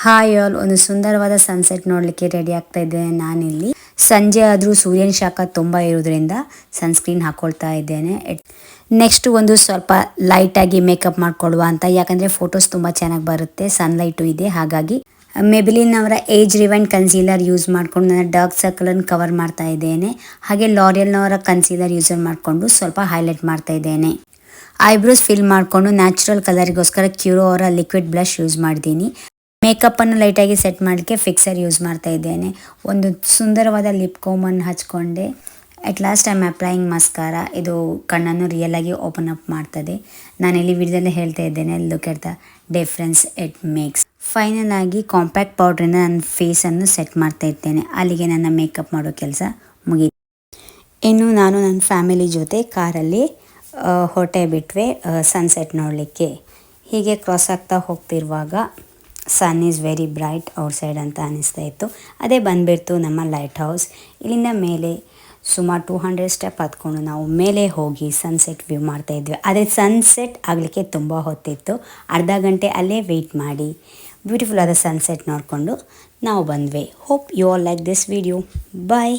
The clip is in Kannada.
ಹಾಯ್ ಆಲ್, ಒಂದು ಸುಂದರವಾದ ಸನ್ಸೆಟ್ ನೋಡಲಿಕ್ಕೆ ರೆಡಿ ಆಗ್ತಾ ಇದ್ದೇನೆ ನಾನಿಲ್ಲಿ. ಸಂಜೆ ಆದರೂ ಸೂರ್ಯನ ಶಾಖ ತುಂಬ ಇರೋದ್ರಿಂದ ಸನ್ಸ್ಕ್ರೀನ್ ಹಾಕೊಳ್ತಾ ಇದ್ದೇನೆ. ನೆಕ್ಸ್ಟ್ ಒಂದು ಸ್ವಲ್ಪ ಲೈಟಾಗಿ ಮೇಕಪ್ ಮಾಡ್ಕೊಳ್ಳುವ ಅಂತ, ಯಾಕಂದರೆ ಫೋಟೋಸ್ ತುಂಬ ಚೆನ್ನಾಗಿ ಬರುತ್ತೆ, ಸನ್ಲೈಟು ಇದೆ. ಹಾಗಾಗಿ ಮೆಬಿಲಿನ್ ಅವರ ಏಜ್ ರಿವೈಂಡ್ ಕನ್ಸೀಲರ್ ಯೂಸ್ ಮಾಡಿಕೊಂಡು ನನ್ನ ಡಾರ್ಕ್ ಸರ್ಕಲನ್ನು ಕವರ್ ಮಾಡ್ತಾ ಇದ್ದೇನೆ. ಹಾಗೆ ಲಾರಿಯಲ್ನವರ ಕನ್ಸೀಲರ್ ಯೂಸ್ ಮಾಡಿಕೊಂಡು ಸ್ವಲ್ಪ ಹೈಲೈಟ್ ಮಾಡ್ತಾ ಇದ್ದೇನೆ. ಐಬ್ರೋಸ್ ಫಿಲ್ ಮಾಡಿಕೊಂಡು ನ್ಯಾಚುರಲ್ ಕಲರಿಗೋಸ್ಕರ ಕ್ಯೂರೋ ಅವರ ಲಿಕ್ವಿಡ್ ಬ್ಲಷ್ ಯೂಸ್ ಮಾಡಿದ್ದೀನಿ. ಮೇಕಪ್ಪನ್ನು ಲೈಟಾಗಿ ಸೆಟ್ ಮಾಡಲಿಕ್ಕೆ ಫಿಕ್ಸರ್ ಯೂಸ್ ಮಾಡ್ತಾ ಇದ್ದೇನೆ. ಒಂದು ಸುಂದರವಾದ ಲಿಪ್ ಕೋಮನ್ನು ಹಚ್ಕೊಂಡೆ. At last I'm applying mascara. ಇದು ಕಣ್ಣನ್ನು ರಿಯಲ್ ಆಗಿ ಓಪನ್ ಅಪ್ ಮಾಡ್ತದೆ. ನಾನಿಲ್ಲಿ ವಿಡಿಯೋದಲ್ಲಿ ಹೇಳ್ತಾ ಇದ್ದೇನೆ, look at the difference it makes. Final ಆಗಿ ಕಾಂಪ್ಯಾಕ್ಟ್ ಪೌಡ್ರಿಂದ ನನ್ನ ಫೇಸನ್ನು ಸೆಟ್ ಮಾಡ್ತಾ ಇದ್ದೇನೆ. ಅಲ್ಲಿಗೆ ನನ್ನ ಮೇಕಪ್ ಮಾಡೋ ಕೆಲಸ ಮುಗೀತು. ಇನ್ನು ನಾನು ನನ್ನ ಫ್ಯಾಮಿಲಿ ಜೊತೆ ಕಾರಲ್ಲಿ ಹೊರಟೇ ಬಿಟ್ವೆ ಸನ್ಸೆಟ್ ನೋಡಲಿಕ್ಕೆ. ಹೀಗೆ ಕ್ರಾಸ್ ಆಗ್ತಾ ಹೋಗ್ತಿರುವಾಗ ಸನ್ ಈಸ್ ವೆರಿ ಬ್ರೈಟ್ ಔಟ್ಸೈಡ್ ಅಂತ ಅನ್ನಿಸ್ತಾ ಇತ್ತು. ಅದೇ ಬಂದುಬಿಡ್ತು ನಮ್ಮ ಲೈಟ್ ಹೌಸ್. ಇಲ್ಲಿಂದ ಮೇಲೆ ಸುಮಾರು 200 ಸ್ಟೆಪ್ ಹತ್ಕೊಂಡು ನಾವು ಮೇಲೆ ಹೋಗಿ ಸನ್ಸೆಟ್ ವ್ಯೂ ಮಾಡ್ತಾ ಇದ್ವಿ. ಅದೇ ಸನ್ಸೆಟ್ ಆಗಲಿಕ್ಕೆ ತುಂಬ ಹೊತ್ತಿತ್ತು. ಅರ್ಧ ಗಂಟೆ ಅಲ್ಲೇ ವೆಯ್ಟ್ ಮಾಡಿ ಬ್ಯೂಟಿಫುಲ್ ಆದ ಸನ್ಸೆಟ್ ನೋಡಿಕೊಂಡು ನಾವು ಬಂದ್ವಿ. Hope you all like this video. Bye.